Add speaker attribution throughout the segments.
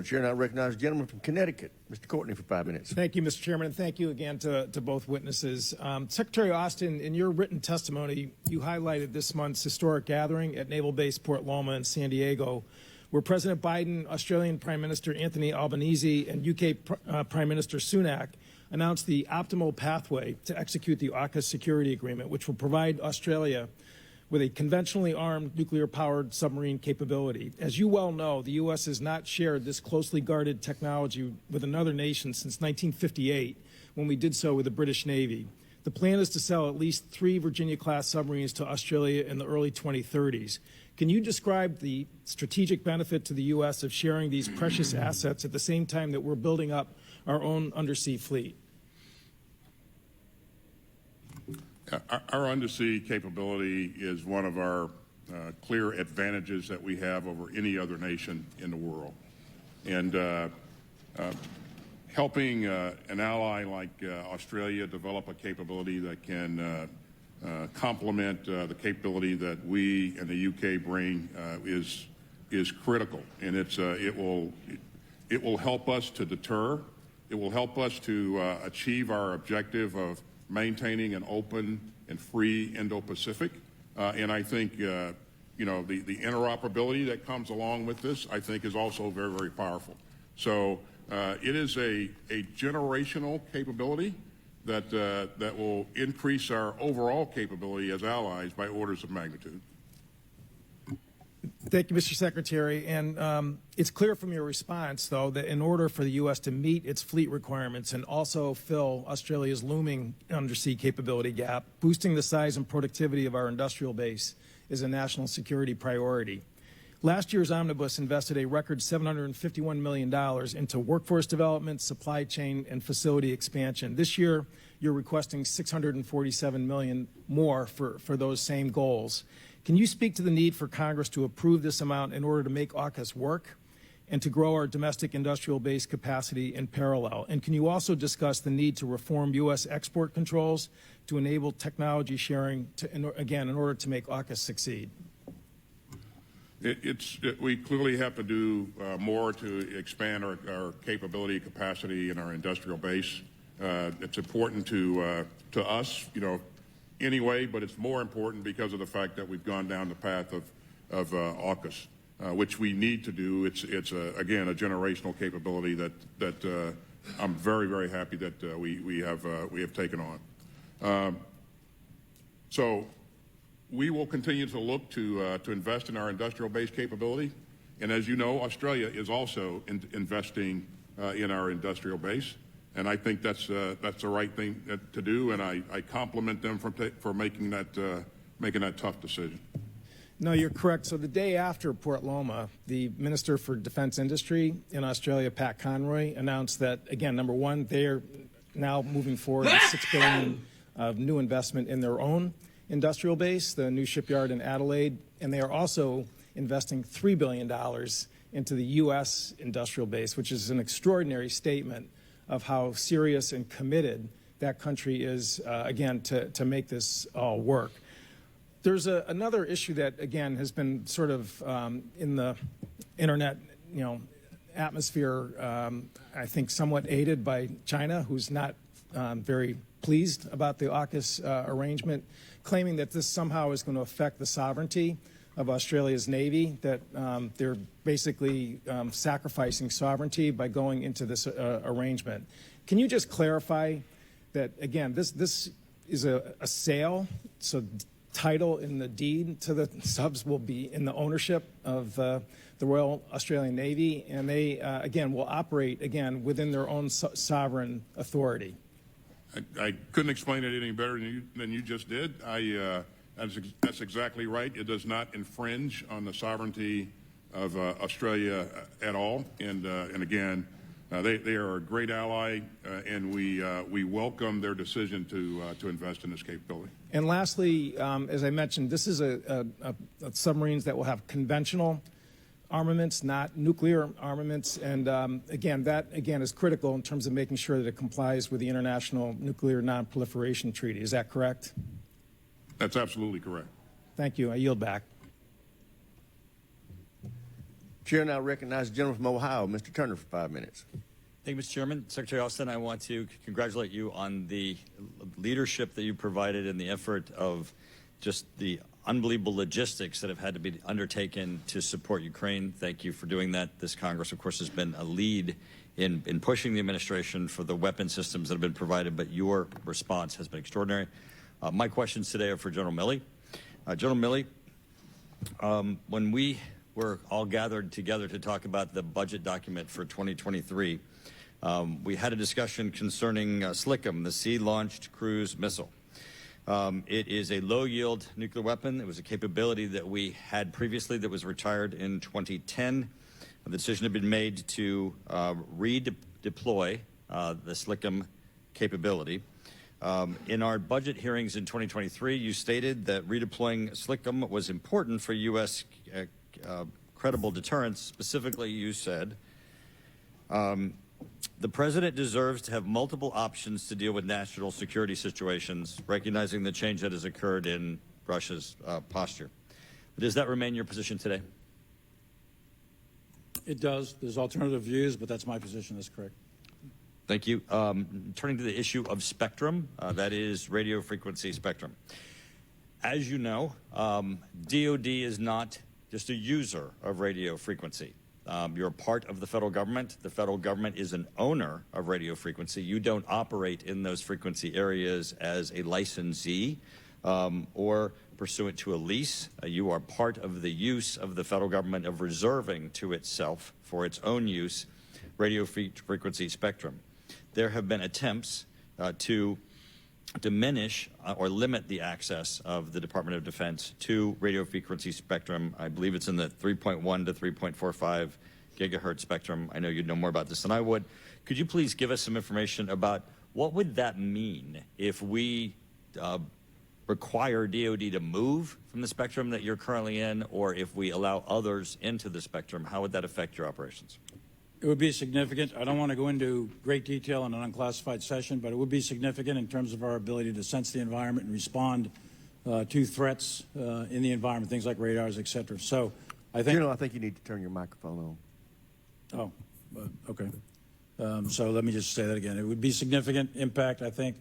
Speaker 1: Chair, and I recognize the gentleman from Connecticut, Mr. Courtney, for 5 minutes.
Speaker 2: Thank you, Mr. Chairman, and thank you again to both witnesses. Secretary Austin, in your written testimony, you highlighted this month's historic gathering at Naval Base Port Loma in San Diego, where President Biden, Australian Prime Minister Anthony Albanese, and UK Prime Minister Sunak announced the optimal pathway to execute the AUKUS security agreement, which will provide Australia with a conventionally armed nuclear-powered submarine capability. As you well know, the U.S. has not shared this closely guarded technology with another nation since 1958, when we did so with the British Navy. The plan is to sell at least 3 Virginia-class submarines to Australia in the early 2030s. Can you describe the strategic benefit to the U.S. of sharing these precious assets at the same time that we're building up our own undersea fleet?
Speaker 3: Our undersea capability is one of our clear advantages that we have over any other nation in the world. And helping an ally like Australia develop a capability that can complement the capability that we and the UK bring is critical. And it will help us to deter. It will help us to achieve our objective of maintaining an open and free Indo-Pacific. And I think, the interoperability that comes along with this, I think, is also very, very powerful. So it is a generational capability that will increase our overall capability as allies by orders of magnitude.
Speaker 2: Thank you, Mr. Secretary. And it's clear from your response, though, that in order for the U.S. to meet its fleet requirements and also fill Australia's looming undersea capability gap, boosting the size and productivity of our industrial base is a national security priority. Last year's omnibus invested a record $751 million into workforce development, supply chain, and facility expansion. This year, you're requesting $647 million more for those same goals. Can you speak to the need for Congress to approve this amount in order to make AUKUS work and to grow our domestic industrial base capacity in parallel? And can you also discuss the need to reform U.S. export controls to enable technology sharing, in order to make AUKUS succeed?
Speaker 3: We clearly have to do more to expand our capability, capacity in our industrial base. It's important to us, anyway, but it's more important because of the fact that we've gone down the path of AUKUS, which we need to do. It's again, a generational capability that I'm very, very happy that we have taken on. So we will continue to look to invest in our industrial base capability. And as you know, Australia is also investing in our industrial base. And I think that's the right thing to do, and I compliment them for making that tough decision.
Speaker 2: No, you're correct. So the day after Port Loma, the Minister for Defense Industry in Australia, Pat Conroy, announced that, again, number one, they're now moving forward with $6 billion of new investment in their own industrial base, the new shipyard in Adelaide, and they are also investing $3 billion into the U.S. industrial base, which is an extraordinary statement of how serious and committed that country is, again, to make this all work. There's another issue that, again, has been sort of in the internet, atmosphere, I think somewhat aided by China, who's not very pleased about the AUKUS arrangement, claiming that this somehow is going to affect the sovereignty of Australia's Navy, that they're basically sacrificing sovereignty by going into this arrangement. Can you just clarify that, again, this is a sale, so title in the deed to the subs will be in the ownership of the Royal Australian Navy, and they, again, will operate, again, within their own sovereign authority?
Speaker 3: I couldn't explain it any better than you just did. That's exactly right. It does not infringe on the sovereignty of Australia at all. And again, they are a great ally, and we welcome their decision to invest in this capability.
Speaker 2: And lastly, as I mentioned, this is a submarines that will have conventional armaments, not nuclear armaments. And again, that is critical in terms of making sure that it complies with the International Nuclear Non-Proliferation Treaty. Is that correct?
Speaker 3: That's absolutely correct.
Speaker 2: Thank you. I yield back.
Speaker 1: Chair now recognizes the gentleman from Ohio, Mr. Turner, for 5 minutes.
Speaker 4: Thank you, Mr. Chairman. Secretary Austin, I want to congratulate you on the leadership that you provided in the effort of just the unbelievable logistics that have had to be undertaken to support Ukraine. Thank you for doing that. This Congress, of course, has been a lead in pushing the administration for the weapon systems that have been provided, but your response has been extraordinary. My questions today are for General Milley. General Milley, when we were all gathered together to talk about the budget document for 2023, we had a discussion concerning SLCM, the Sea-Launched Cruise Missile. It is a low-yield nuclear weapon. It was a capability that we had previously that was retired in 2010. The decision had been made to redeploy the SLCM capability. In our budget hearings in 2023, you stated that redeploying SLCM was important for U.S. Credible deterrence. Specifically, you said, the president deserves to have multiple options to deal with national security situations, recognizing the change that has occurred in Russia's posture. Does that remain your position today?
Speaker 5: It does. There's alternative views, but that's my position. That's correct.
Speaker 4: Thank you. Turning to the issue of spectrum, that is radio frequency spectrum. As you know, DOD is not just a user of radio frequency. You're a part of the federal government. The federal government is an owner of radio frequency. You don't operate in those frequency areas as a licensee or pursuant to a lease. You are part of the use of the federal government of reserving to itself for its own use radio frequency spectrum. There have been attempts to diminish or limit the access of the Department of Defense to radio frequency spectrum. I believe it's in the 3.1 to 3.45 gigahertz spectrum. I know you'd know more about this than I would. Could you please give us some information about what would that mean if we require DOD to move from the spectrum that you're currently in, or if we allow others into the spectrum? How would that affect your operations?
Speaker 5: It would be significant. I don't want to go into great detail in an unclassified session, but it would be significant in terms of our ability to sense the environment and respond to threats in the environment, things like radars, et cetera. So I think...
Speaker 1: General, I think you need to turn your microphone on.
Speaker 5: Oh, okay. So let me just say that again. It would be significant impact, I think,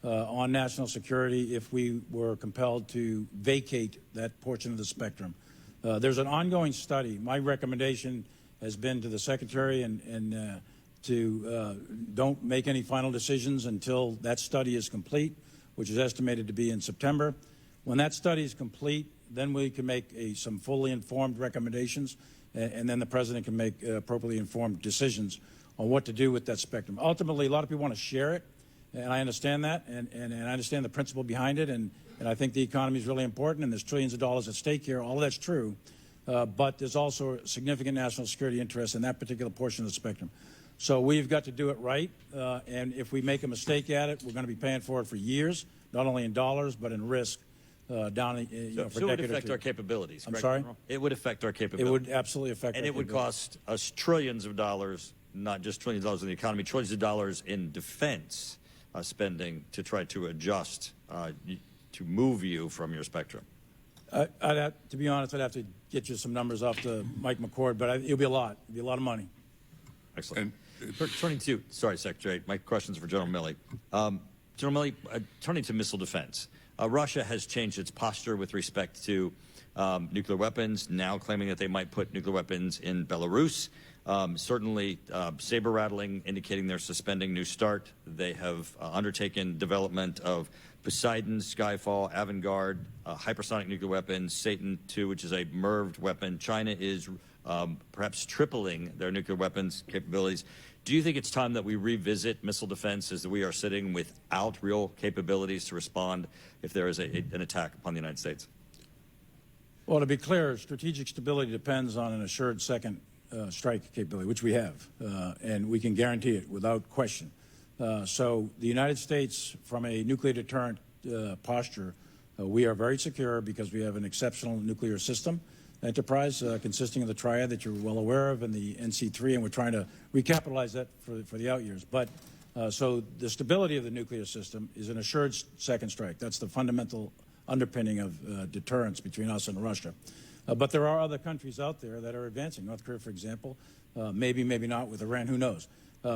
Speaker 5: on national security if we were compelled to vacate that portion of the spectrum. There's an ongoing study. My recommendation has been to the Secretary and to don't make any final decisions until that study is complete, which is estimated to be in September. When that study is complete, then we can make some fully informed recommendations, and then the President can make appropriately informed decisions on what to do with that spectrum. Ultimately, a lot of people want to share it, and I understand that, and I understand the principle behind it, and I think the economy is really important, and there's trillions of dollars at stake here. All of that's true. But there's also significant national security interest in that particular portion of the spectrum. So we've got to do it right, and if we make a mistake at it, we're going to be paying for it for years, not only in dollars, but in risk down for a decade or two.
Speaker 4: So it would affect our capabilities, correct?
Speaker 5: I'm sorry?
Speaker 4: General? It would affect our capabilities.
Speaker 5: It would absolutely affect
Speaker 4: And
Speaker 5: our
Speaker 4: it would
Speaker 5: capabilities.
Speaker 4: cost us trillions of dollars, not just trillions of dollars in the economy, trillions of dollars in defense spending to try to adjust, to move you from your spectrum.
Speaker 5: To be honest, I'd have to get you some numbers off to Mike McCord, but it'll be a lot. It'll be a lot of money.
Speaker 4: Excellent. Turning to, sorry, Secretary, my question's for General Milley. General Milley, turning to missile defense. Russia has changed its posture with respect to nuclear weapons, now claiming that they might put nuclear weapons in Belarus. Certainly, saber rattling, indicating they're suspending New START. They have undertaken development of Poseidon, Skyfall, Avangard, hypersonic nuclear weapons, Satan II, which is a MIRV weapon. China is perhaps tripling their nuclear weapons capabilities. Do you think it's time that we revisit missile defense as we are sitting without real capabilities to respond if there is an attack upon the United States?
Speaker 5: Well, to be clear, strategic stability depends on an assured second strike capability, which we have, and we can guarantee it without question. So the United States, from a nuclear deterrent posture, we are very secure because we have an exceptional nuclear system enterprise consisting of the triad that you're well aware of and the NC3, and we're trying to recapitalize that for the out years. But so the stability of the nuclear system is an assured second strike. That's the fundamental underpinning of deterrence between us and Russia. But there are other countries out there that are advancing. North Korea, for example, maybe not with Iran, who knows?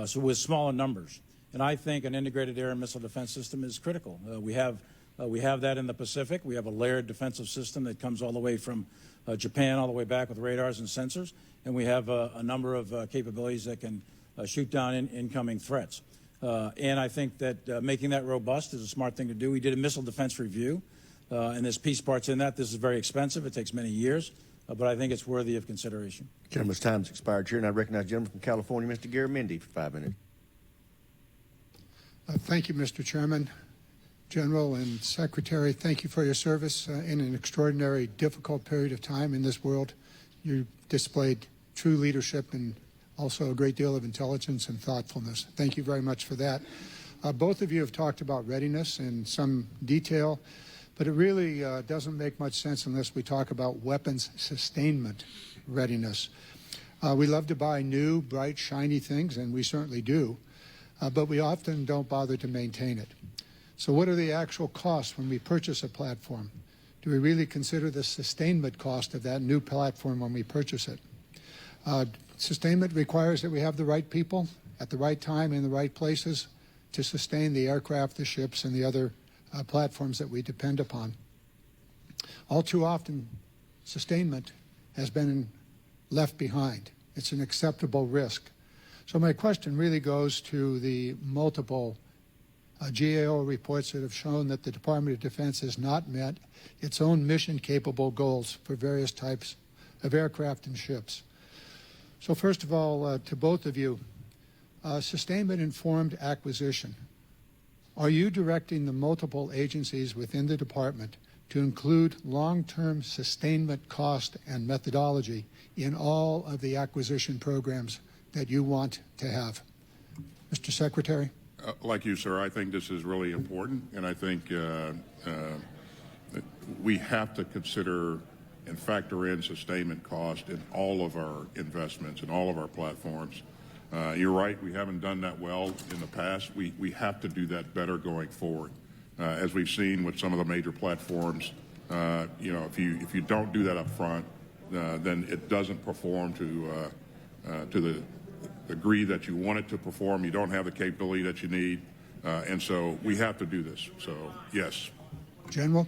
Speaker 5: So with smaller numbers. And I think an integrated air and missile defense system is critical. We have that in the Pacific. We have a layered defensive system that comes all the way from Japan all the way back with radars and sensors. And we have a number of capabilities that can shoot down incoming threats. And I think that making that robust is a smart thing to do. We did a missile defense review, and there's piece parts in that. This is very expensive. It takes many years, but I think it's worthy of consideration.
Speaker 1: Gentleman's time's expired, Chair, and I recognize the gentleman from California, Mr. Garamendi, for 5 minutes.
Speaker 6: Thank you, Mr. Chairman. General and Secretary, thank you for your service in an extraordinary, difficult period of time in this world. You displayed true leadership and also a great deal of intelligence and thoughtfulness. Thank you very much for that. Both of you have talked about readiness in some detail, but it really doesn't make much sense unless we talk about weapons sustainment readiness. We love to buy new, bright, shiny things, and we certainly do, but we often don't bother to maintain it. So what are the actual costs when we purchase a platform? Do we really consider the sustainment cost of that new platform when we purchase it? Sustainment requires that we have the right people at the right time in the right places to sustain the aircraft, the ships, and the other platforms that we depend upon. All too often, sustainment has been left behind. It's an acceptable risk. So my question really goes to the multiple GAO reports that have shown that the Department of Defense has not met its own mission-capable goals for various types of aircraft and ships. So first of all, to both of you, sustainment-informed acquisition. Are you directing the multiple agencies within the department to include long-term sustainment cost and methodology in all of the acquisition programs that you want to have? Mr. Secretary?
Speaker 3: Like you, sir, I think this is really important, and I think that we have to consider and factor in sustainment cost in all of our investments and all of our platforms. You're right, we haven't done that well in the past. We have to do that better going forward. As we've seen with some of the major platforms, you know, if you don't do that up front, then it doesn't perform to the degree that you want it to perform. You don't have the capability that you need, and so we have to do this. So, yes.
Speaker 6: General?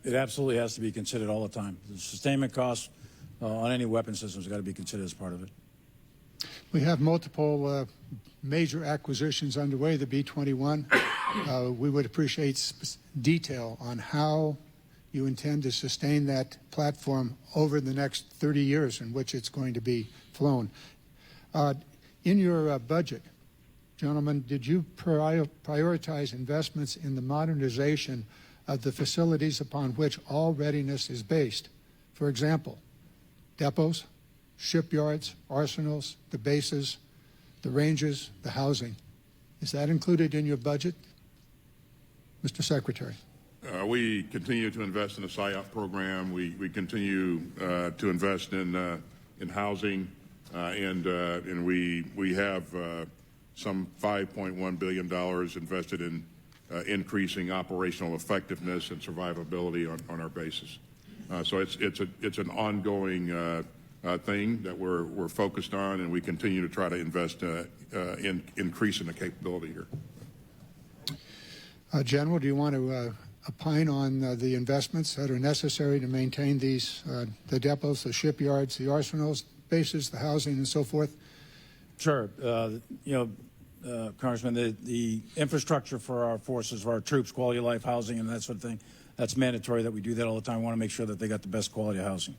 Speaker 5: It absolutely has to be considered all the time. The sustainment costs on any weapon systems have got to be considered as part of it.
Speaker 6: We have multiple major acquisitions underway, the B-21. We would appreciate detail on how you intend to sustain that platform over the next 30 years in which it's going to be flown. In your budget, gentlemen, did you prioritize investments in the modernization of the facilities upon which all readiness is based? For example, depots, shipyards, arsenals, the bases, the ranges, the housing. Is that included in your budget? Mr. Secretary.
Speaker 3: We continue to invest in the SIOP program. We continue to invest in housing, and we have some $5.1 billion invested in increasing operational effectiveness and survivability on our bases. So it's an ongoing thing that we're focused on, and we continue to try to invest in increasing the capability here.
Speaker 6: General, do you want to opine on the investments that are necessary to maintain these, the depots, the shipyards, the arsenals, bases, the housing, and so forth?
Speaker 5: Sure. You know, Congressman, the infrastructure for our forces, for our troops, quality of life, housing, and that sort of thing, that's mandatory that we do that all the time. We want to make sure that they got the best quality of housing.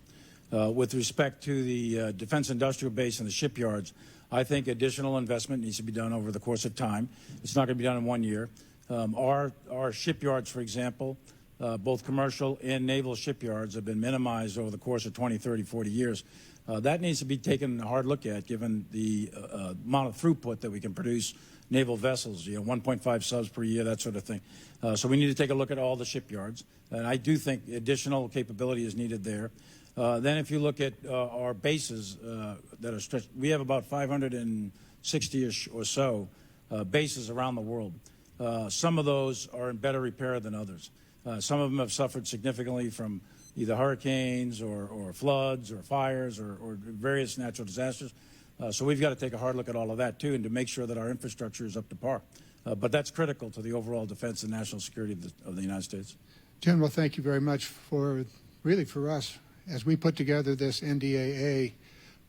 Speaker 5: With respect to the defense industrial base and the shipyards, I think additional investment needs to be done over the course of time. It's not going to be done in 1 year. Our shipyards, for example, both commercial and naval shipyards have been minimized over the course of 20, 30, 40 years. That needs to be taken a hard look at given the amount of throughput that we can produce naval vessels, you know, 1.5 subs per year, that sort of thing. So we need to take a look at all the shipyards, and I do think additional capability is needed there. Then if you look at our bases that are stretched, we have about 560-ish or so bases around the world. Some of those are in better repair than others. Some of them have suffered significantly from either hurricanes or floods or fires or various natural disasters. So we've got to take a hard look at all of that, too, and to make sure that our infrastructure is up to par. But that's critical to the overall defense and national security of the United States.
Speaker 6: General, thank you very much for us. As we put together this NDAA,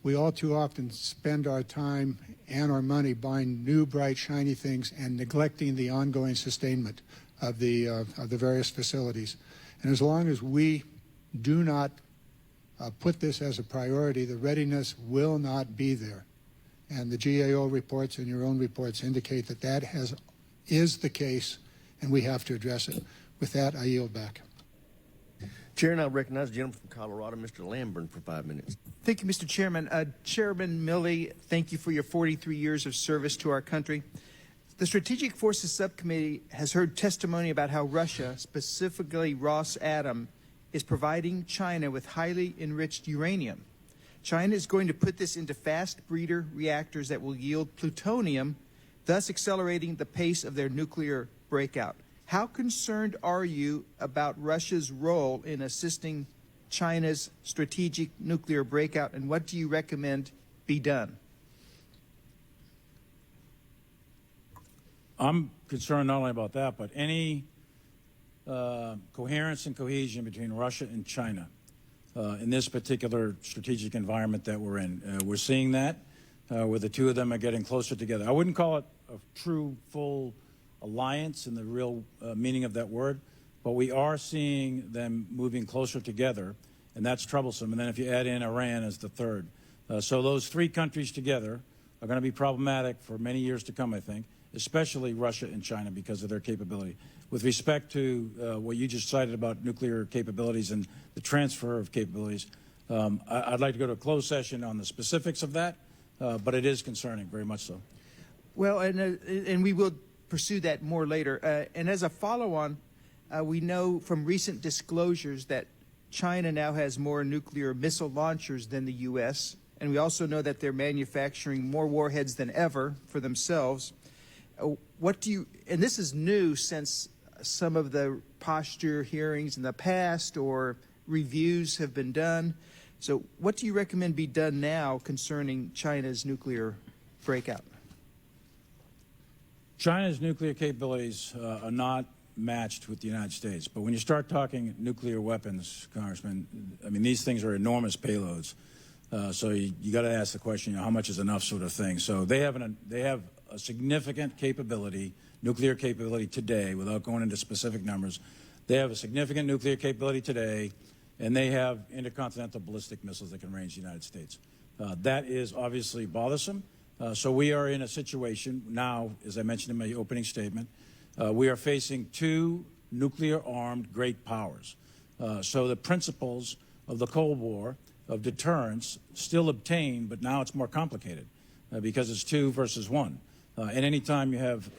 Speaker 6: we all too often spend our time and our money buying new, bright, shiny things and neglecting the ongoing sustainment of the various facilities. And as long as we do not put this as a priority, the readiness will not be there. And the GAO reports and your own reports indicate that is the case, and we have to address it. With that, I yield back.
Speaker 1: Chair, now recognize the gentleman from Colorado, Mr. Lamborn, for 5 minutes.
Speaker 7: Thank you, Mr. Chairman. Chairman Milley, thank you for your 43 years of service to our country. The Strategic Forces Subcommittee has heard testimony about how Russia, specifically Rosatom, is providing China with highly enriched uranium. China is going to put this into fast breeder reactors that will yield plutonium, thus accelerating the pace of their nuclear breakout. How concerned are you about Russia's role in assisting China's strategic nuclear breakout, and what do you recommend be done?
Speaker 5: I'm concerned not only about that, but any coherence and cohesion between Russia and China in this particular strategic environment that we're in. We're seeing that where the two of them are getting closer together. I wouldn't call it a true, full alliance in the real meaning of that word, but we are seeing them moving closer together, and that's troublesome. And then if you add in Iran as the third. So those three countries together are going to be problematic for many years to come, I think, especially Russia and China because of their capability. With respect to what you just cited about nuclear capabilities and the transfer of capabilities, I'd like to go to a closed session on the specifics of that, but it is concerning, very much so.
Speaker 7: Well, and we will pursue that more later. And as a follow-on, we know from recent disclosures that China now has more nuclear missile launchers than the U.S., and we also know that they're manufacturing more warheads than ever for themselves. What do you, and this is new since some of the posture hearings in the past or reviews have been done. So what do you recommend be done now concerning China's nuclear breakout?
Speaker 5: China's nuclear capabilities are not matched with the United States. But when you start talking nuclear weapons, Congressman, I mean, these things are enormous payloads. So you got to ask the question, how much is enough sort of thing. So they have a significant capability, nuclear capability today, without going into specific numbers. They have a significant nuclear capability today, and they have intercontinental ballistic missiles that can range the United States. That is obviously bothersome. So we are in a situation now, as I mentioned in my opening statement, we are facing two nuclear-armed great powers. So the principles of the Cold War of deterrence still obtain, but now it's more complicated because it's 2 versus 1. And any time you have,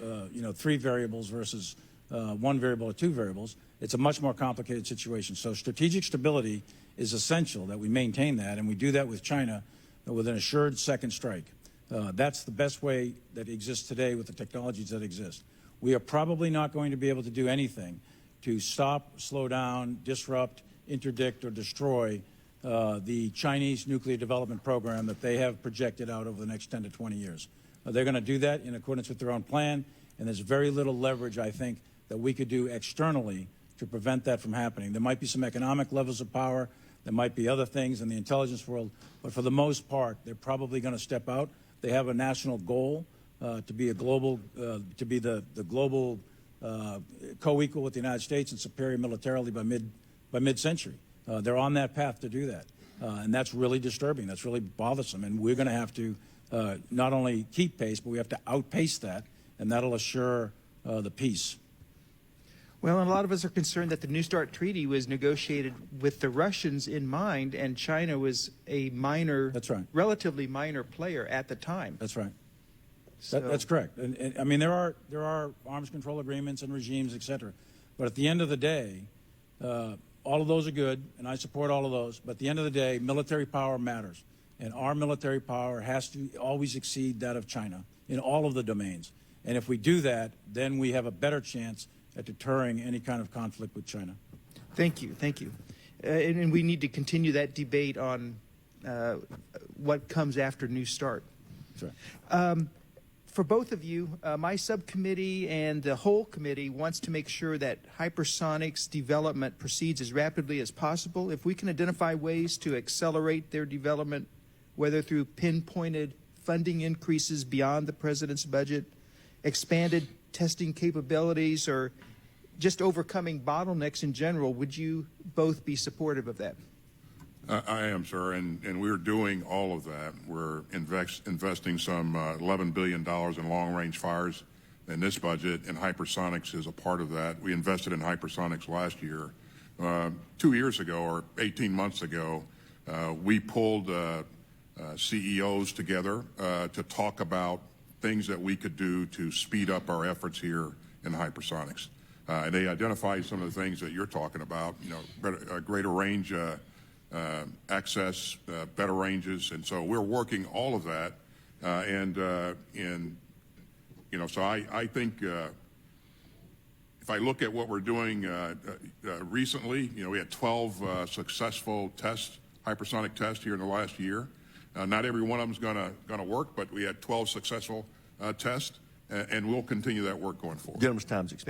Speaker 5: three variables versus one variable or two variables, it's a much more complicated situation. So strategic stability is essential that we maintain that, and we do that with China with an assured second strike. That's the best way that exists today with the technologies that exist. We are probably not going to be able to do anything to stop, slow down, disrupt, interdict, or destroy the Chinese nuclear development program that they have projected out over the next 10 to 20 years. They're going to do that in accordance with their own plan, and there's very little leverage, I think, that we could do externally to prevent that from happening. There might be some economic levels of power. There might be other things in the intelligence world, but for the most part, they're probably going to step out. They have a national goal to be a global, to be the global co-equal with the United States and superior militarily by mid-century. They're on that path to do that, and that's really disturbing. That's really bothersome, and we're going to have to not only keep pace, but we have to outpace that, and that'll assure the peace.
Speaker 7: Well, and a lot of us are concerned that the New START treaty was negotiated with the Russians in mind, and China was a minor,
Speaker 5: that's right,
Speaker 7: relatively minor player at the time.
Speaker 5: That's right.
Speaker 7: So,
Speaker 5: that's correct. And I mean, there are arms control agreements and regimes, et cetera. But at the end of the day, all of those are good, and I support all of those. But at the end of the day, military power matters. And our military power has to always exceed that of China in all of the domains. And if we do that, then we have a better chance at deterring any kind of conflict with China.
Speaker 7: Thank you. Thank you. and we need to continue that debate on what comes after New START.
Speaker 5: Sure.
Speaker 7: For both of you, my subcommittee and the whole committee wants to make sure that hypersonics development proceeds as rapidly as possible. If we can identify ways to accelerate their development, whether through pinpointed funding increases beyond the president's budget, expanded testing capabilities, or just overcoming bottlenecks in general, would you both be supportive of that?
Speaker 3: I am, sir, and we're doing all of that. We're investing some $11 billion in long-range fires in this budget, and hypersonics is a part of that. We invested in hypersonics last year. 2 years ago, or 18 months ago, we pulled CEOs together to talk about things that we could do to speed up our efforts here in hypersonics. And they identified some of the things that you're talking about, you know, a greater range access, better ranges, and so we're working all of that, and you know, so I think if I look at what we're doing recently, you know, we had 12 successful tests, hypersonic tests here in the last year. Not every one of them is going to work, but we had 12 successful tests, and we'll continue that work going forward.
Speaker 1: Gentleman's time's expired.